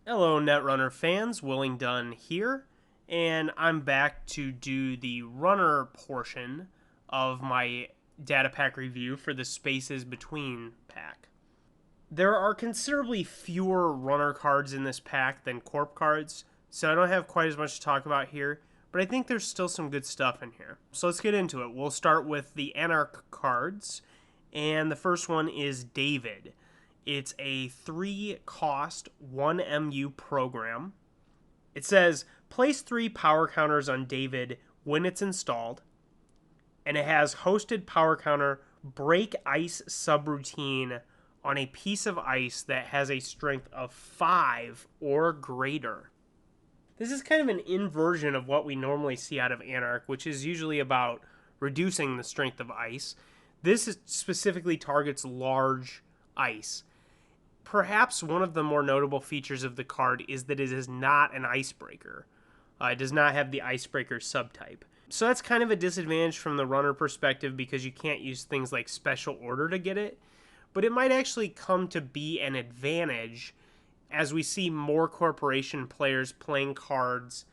Hello Netrunner fans, Willing Dunn here, and I'm back to do the runner portion of my data pack review for the Spaces Between pack. There are considerably fewer runner cards in this pack than Corp cards, so I don't have quite as much to talk about here, but I think there's still some good stuff in here. So let's get into it. We'll start with the Anarch cards, and the first one is David. It's a 3-cost 1 MU program. It says place 3 power counters on David when it's installed, and it has hosted power counter break ice subroutine on a piece of ice that has a strength of 5 or greater. This is kind of an inversion of what we normally see out of Anarch, which is usually about reducing the strength of ice. This specifically targets large ice. Perhaps one of the more notable features of the card is that it is not an icebreaker. It does not have the icebreaker subtype. So that's kind of a disadvantage from the runner perspective because you can't use things like special order to get it. But it might actually come to be an advantage as we see more corporation players playing cards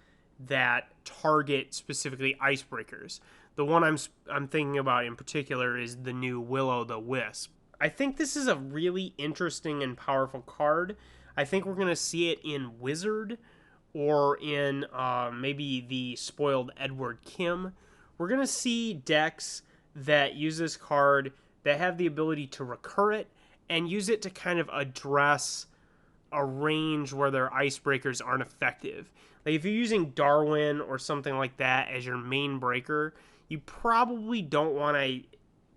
that target specifically icebreakers. The one I'm thinking about in particular is the new Will-O-the-Wisp. I think this is a really interesting and powerful card. I think we're going to see it in Wizard or in maybe the spoiled Edward Kim. We're going to see decks that use this card that have the ability to recur it and use it to kind of address a range where their icebreakers aren't effective. Like if you're using Darwin or something like that as your main breaker, you probably don't want to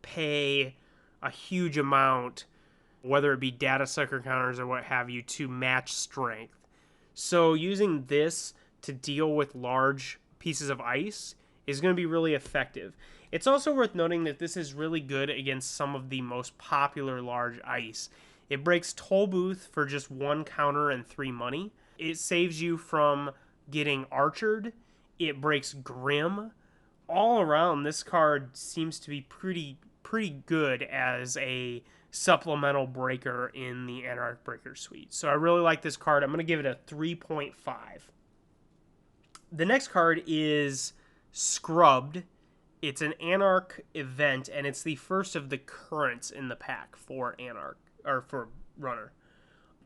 pay a huge amount, whether it be data sucker counters or what have you, to match strength. So using this to deal with large pieces of ice is going to be really effective. It's also worth noting that this is really good against some of the most popular large ice. It breaks Toll Booth for just 1 counter and 3 money. It saves you from getting archered. It breaks Grim. All around, this card seems to be pretty good as a supplemental breaker in the Anarch Breaker suite. So I really like this card. I'm going to give it a 3.5. The next card is Scrubbed. It's an Anarch event, and it's the first of the currents in the pack for Anarch, or for Runner.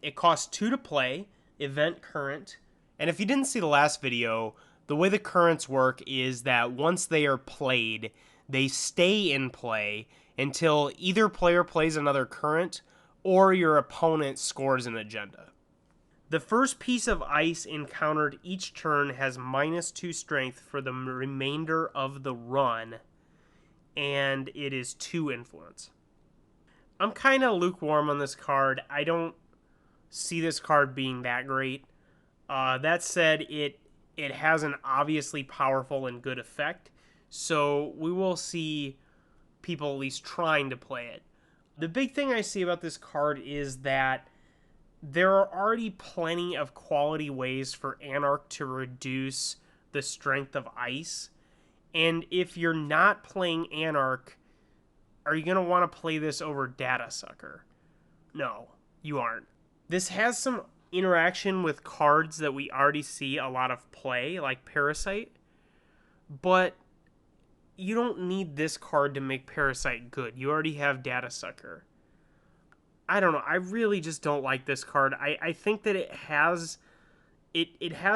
It costs 2 to play, event current, and if you didn't see the last video, the way the currents work is that once they are played, they stay in play until either player plays another current or your opponent scores an agenda. The first piece of ice encountered each turn has -2 strength for the remainder of the run, and it is 2 influence. I'm kind of lukewarm on this card. I don't see this card being that great. That said, it has an obviously powerful and good effect, so we will see people at least trying to play it. The big thing I see about this card is that there are already plenty of quality ways for Anarch to reduce the strength of ice, and if you're not playing Anarch, are you going to want to play this over Data Sucker? No, you aren't. This has some interaction with cards that we already see a lot of play, like Parasite, but you don't need this card to make Parasite good. You already have Data Sucker. I don't know. I really just don't like this card. I think that it has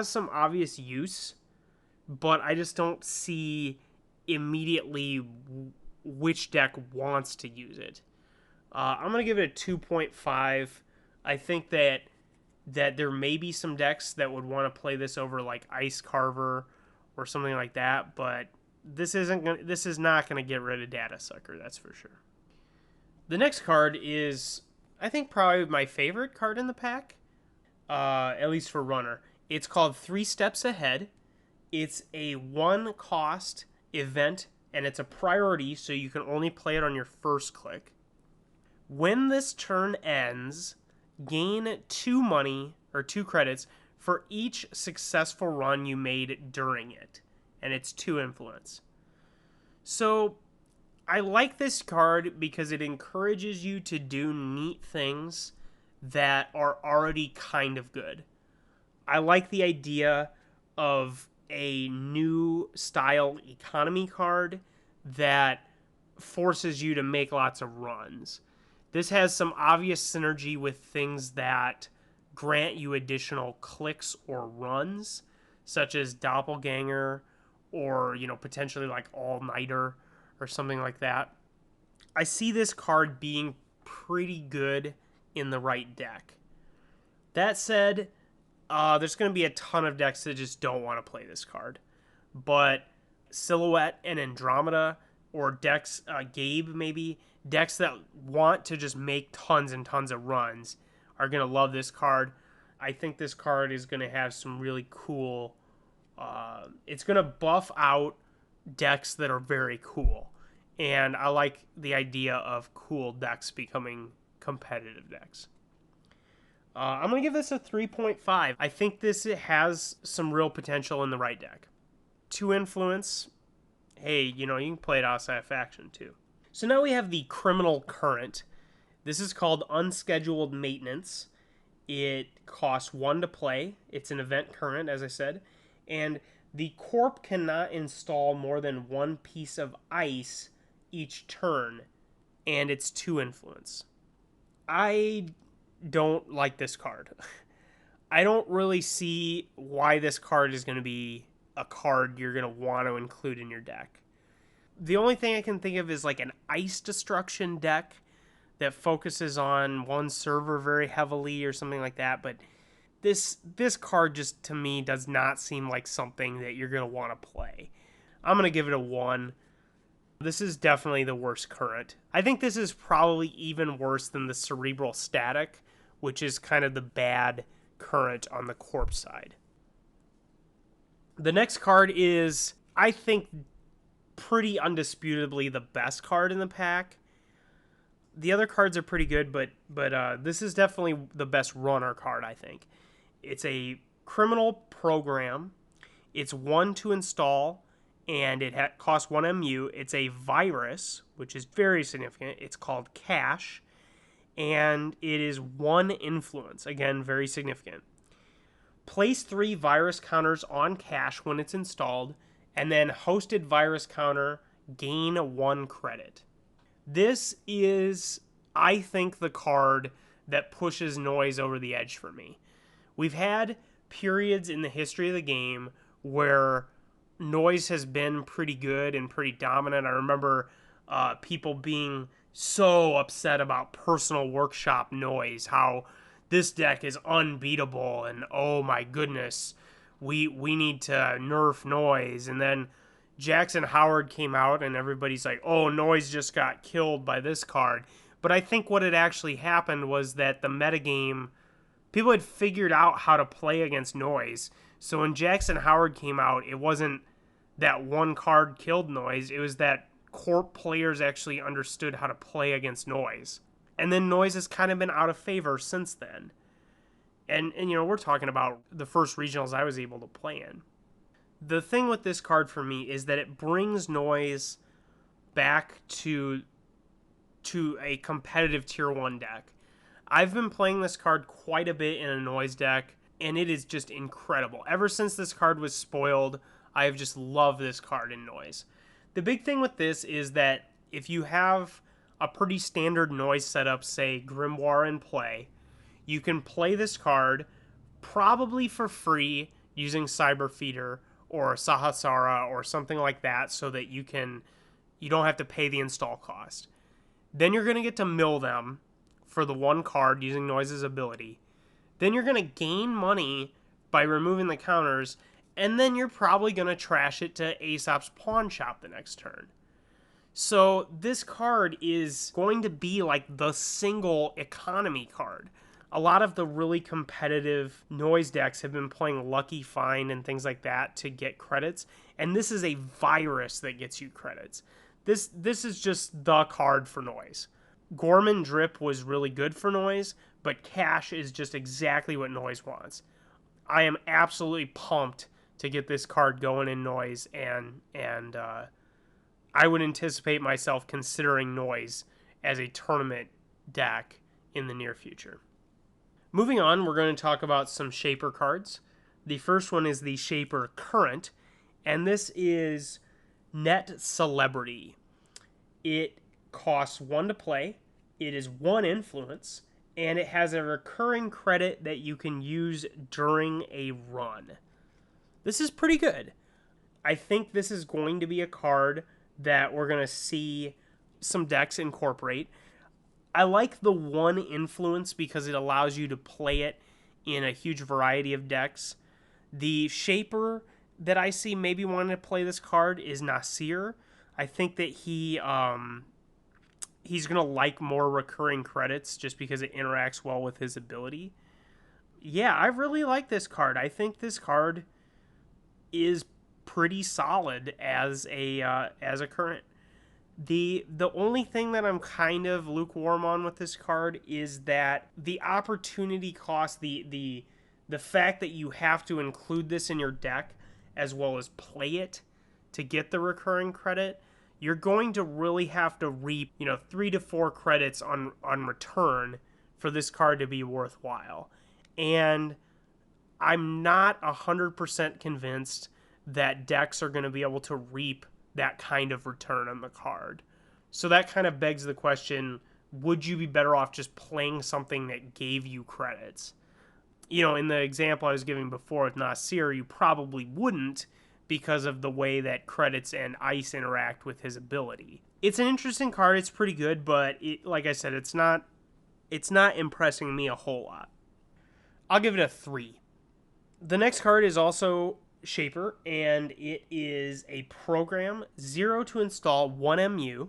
some obvious use, but I just don't see immediately which deck wants to use it. I'm going to give it a 2.5. I think that there may be some decks that would want to play this over like Ice Carver or something like that, but this is not going to get rid of Data Sucker, that's for sure. The next card is, I think, probably my favorite card in the pack, at least for Runner. It's called 3 Steps Ahead. It's a 1-cost event, and it's a priority, so you can only play it on your first click. When this turn ends, gain 2 money, or 2 credits, for each successful run you made during it. And it's 2 influence. So I like this card because it encourages you to do neat things that are already kind of good. I like the idea of a new style economy card that forces you to make lots of runs. This has some obvious synergy with things that grant you additional clicks or runs, such as Doppelganger or, potentially like All-Nighter or something like that. I see this card being pretty good in the right deck. That said, there's going to be a ton of decks that just don't want to play this card. But Silhouette and Andromeda, or decks, Gabe maybe, decks that want to just make tons and tons of runs are going to love this card. I think this card is going to have some really cool... it's going to buff out decks that are very cool. And I like the idea of cool decks becoming competitive decks. I'm going to give this a 3.5. I think this has some real potential in the right deck. 2 influence. Hey, you can play it outside of faction too. So now we have the Criminal Current. This is called Unscheduled Maintenance. It costs 1 to play. It's an event current, as I said. And the Corp cannot install more than 1 piece of ice each turn. And it's 2 influence. I don't like this card. I don't really see why this card is going to be a card you're going to want to include in your deck. The only thing I can think of is like an ice destruction deck that focuses on one server very heavily or something like that, but this card just to me does not seem like something that you're going to want to play. I'm going to give it a 1. This is definitely the worst current. I think this is probably even worse than the Cerebral Static, which is kind of the bad current on the Corp side. The next card is, I think, pretty undisputably the best card in the pack. The other cards are pretty good, but this is definitely the best runner card, I think. It's a criminal program. It's 1 to install, and it costs 1 MU. It's a virus, which is very significant. It's called Cash, and it is 1 influence. Again, very significant. Place 3 virus counters on Cash when it's installed, and then hosted virus counter, gain 1 credit. This is, I think, the card that pushes Noise over the edge for me. We've had periods in the history of the game where Noise has been pretty good and pretty dominant. I remember people being so upset about Personal Workshop Noise, how this deck is unbeatable, and oh my goodness, we need to nerf Noise. And then Jackson Howard came out and everybody's like, oh, Noise just got killed by this card. But I think what had actually happened was that the metagame, people had figured out how to play against Noise. So when Jackson Howard came out, it wasn't that one card killed Noise, it was that Corp players actually understood how to play against Noise. And then Noise has kind of been out of favor since then. And we're talking about the first regionals I was able to play in. The thing with this card for me is that it brings Noise back to a competitive tier 1 deck. I've been playing this card quite a bit in a Noise deck, and it is just incredible. Ever since this card was spoiled, I have just loved this card in Noise. The big thing with this is that if you have a pretty standard Noise setup, say Grimoire in play, you can play this card probably for free using Cyber Feeder or Sahasrara or something like that, so that you don't have to pay the install cost. Then you're going to get to mill them for the 1 card using Noise's ability. Then you're going to gain money by removing the counters, and then you're probably going to trash it to Aesop's Pawn Shop the next turn. So this card is going to be like the single economy card. A lot of the really competitive Noise decks have been playing Lucky Find and things like that to get credits, and this is a virus that gets you credits. This is just the card for Noise. Gorman Drip was really good for Noise, but Cash is just exactly what Noise wants. I am absolutely pumped to get this card going in Noise, and I would anticipate myself considering Noise as a tournament deck in the near future. Moving on, we're going to talk about some Shaper cards. The first one is the Shaper Current, and this is Net Celebrity. It costs 1 to play, it is 1 influence, and it has a recurring credit that you can use during a run. This is pretty good. I think this is going to be a card that we're going to see some decks incorporate. I like the 1 influence because it allows you to play it in a huge variety of decks. The Shaper that I see maybe wanting to play this card is Nasir. I think that he's going to like more recurring credits just because it interacts well with his ability. Yeah, I really like this card. I think this card is pretty solid as a current. The only thing that I'm kind of lukewarm on with this card is that the opportunity cost, the fact that you have to include this in your deck as well as play it to get the recurring credit, you're going to really have to reap, 3 to 4 credits on return for this card to be worthwhile. And I'm not 100% convinced that decks are going to be able to reap that kind of return on the card. So that kind of begs the question, would you be better off just playing something that gave you credits? In the example I was giving before with Nasir, you probably wouldn't because of the way that credits and ice interact with his ability. It's an interesting card, it's pretty good, but like I said, it's not impressing me a whole lot. I'll give it a 3. The next card is also Shaper, and it is a program, 0 to install, 1 MU.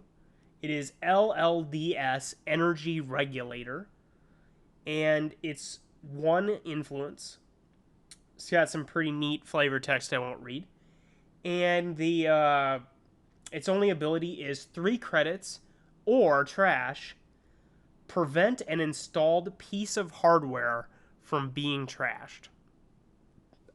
It is LLDS Energy Regulator, and it's 1 influence. It's got some pretty neat flavor text I won't read. And its only ability is 3 credits or trash. Prevent an installed piece of hardware from being trashed.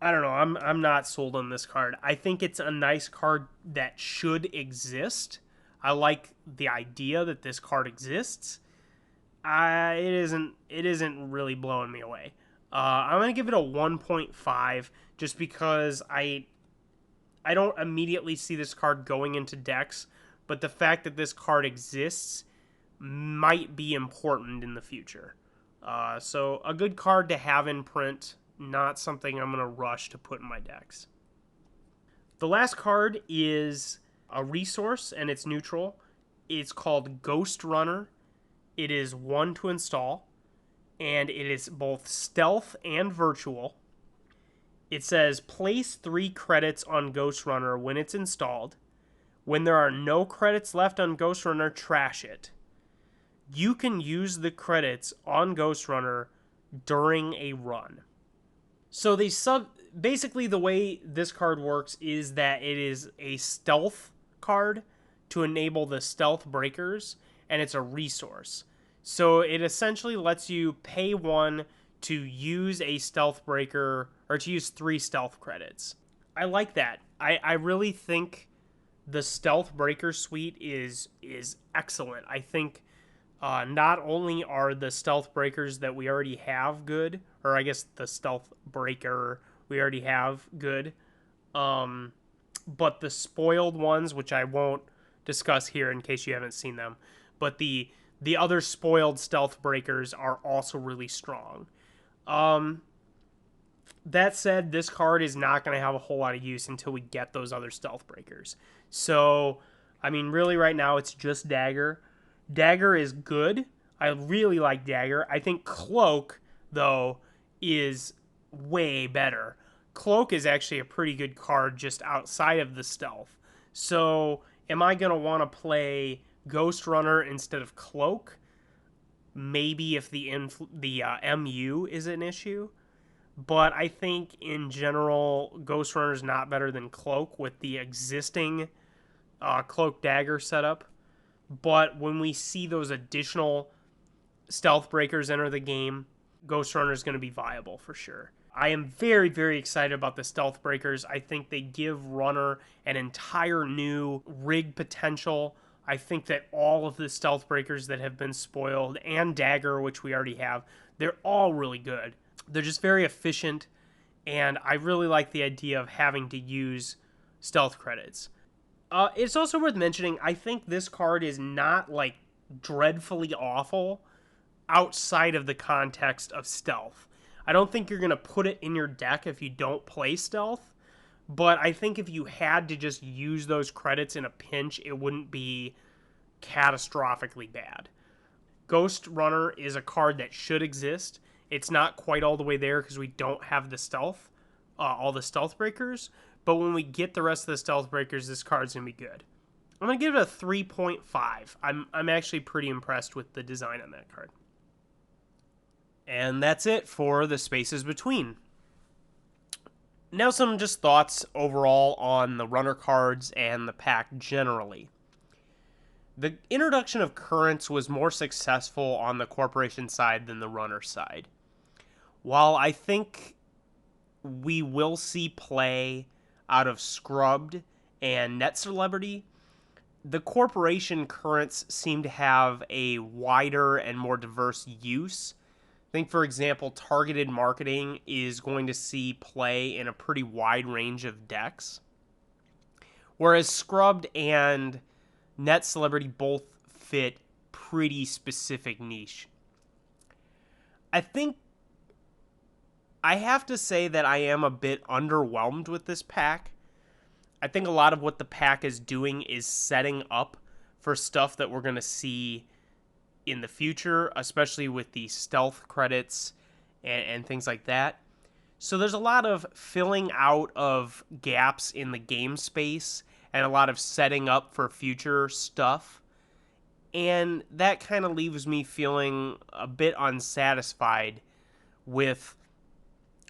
I don't know. I'm not sold on this card. I think it's a nice card that should exist. I like the idea that this card exists. It isn't really blowing me away. I'm gonna give it a 1.5 just because I don't immediately see this card going into decks, but the fact that this card exists might be important in the future. So a good card to have in print. Not something I'm going to rush to put in my decks. The last card is a resource, and it's neutral. It's called Ghostrunner. It is 1 to install, and it is both stealth and virtual. It says, place 3 credits on Ghostrunner when it's installed. When there are no credits left on Ghostrunner, trash it. You can use the credits on Ghostrunner during a run. So basically the way this card works is that it is a stealth card to enable the stealth breakers, and it's a resource. So it essentially lets you pay 1 to use a stealth breaker, or to use 3 stealth credits. I like that. I really think the stealth breaker suite is excellent. I think not only are the stealth breakers that we already have good, or I guess the stealth breaker we already have good, but the spoiled ones, which I won't discuss here in case you haven't seen them, but the other spoiled stealth breakers are also really strong. That said, this card is not going to have a whole lot of use until we get those other stealth breakers. So, I mean, really right now it's just Dagger. Dagger is good. I really like Dagger. I think Cloak, though, is way better. Cloak is actually a pretty good card just outside of the stealth. So, am I going to want to play Ghostrunner instead of Cloak? Maybe if the MU is an issue. But I think in general, Ghostrunner is not better than Cloak with the existing Cloak Dagger setup. But when we see those additional stealth breakers enter the game, Ghostrunner is going to be viable for sure. I am very, very excited about the stealth breakers. I think they give Runner an entire new rig potential. I think that all of the stealth breakers that have been spoiled, and Dagger, which we already have, they're all really good. They're just very efficient, and I really like the idea of having to use stealth credits. It's also worth mentioning, I think this card is not like dreadfully awful outside of the context of stealth. I don't think you're going to put it in your deck if you don't play stealth, but I think if you had to just use those credits in a pinch, it wouldn't be catastrophically bad. Ghostrunner is a card that should exist. It's not quite all the way there because we don't have the stealth, all the stealth breakers, but when we get the rest of the stealth breakers, this card's going to be good. I'm going to give it a 3.5. I'm actually pretty impressed with the design on that card. And that's it for the Spaces Between. Now some just thoughts overall on the runner cards and the pack generally. The introduction of currents was more successful on the corporation side than the runner side. While I think we will see play out of Scrubbed and Net Celebrity, the corporation currents seem to have a wider and more diverse use. I think, for example, targeted marketing is going to see play in a pretty wide range of decks, whereas Scrubbed and Net Celebrity both fit pretty specific niche. I think I have to say that I am a bit underwhelmed with this pack. I think a lot of what the pack is doing is setting up for stuff that we're going to see in the future, especially with the stealth credits and things like that. So there's a lot of filling out of gaps in the game space and a lot of setting up for future stuff. And that kind of leaves me feeling a bit unsatisfied with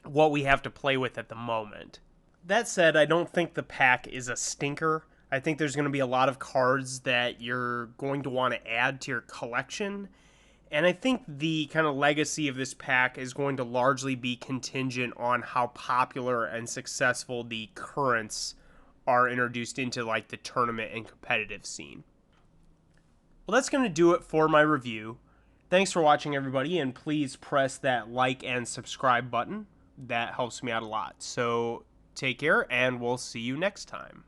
what we have to play with at the moment. That said, I don't think the pack is a stinker. I think there's going to be a lot of cards that you're going to want to add to your collection. And I think the kind of legacy of this pack is going to largely be contingent on how popular and successful the currents are introduced into like the tournament and competitive scene. Well, that's going to do it for my review. Thanks for watching, everybody, and please press that like and subscribe button. That helps me out a lot. So take care, and we'll see you next time.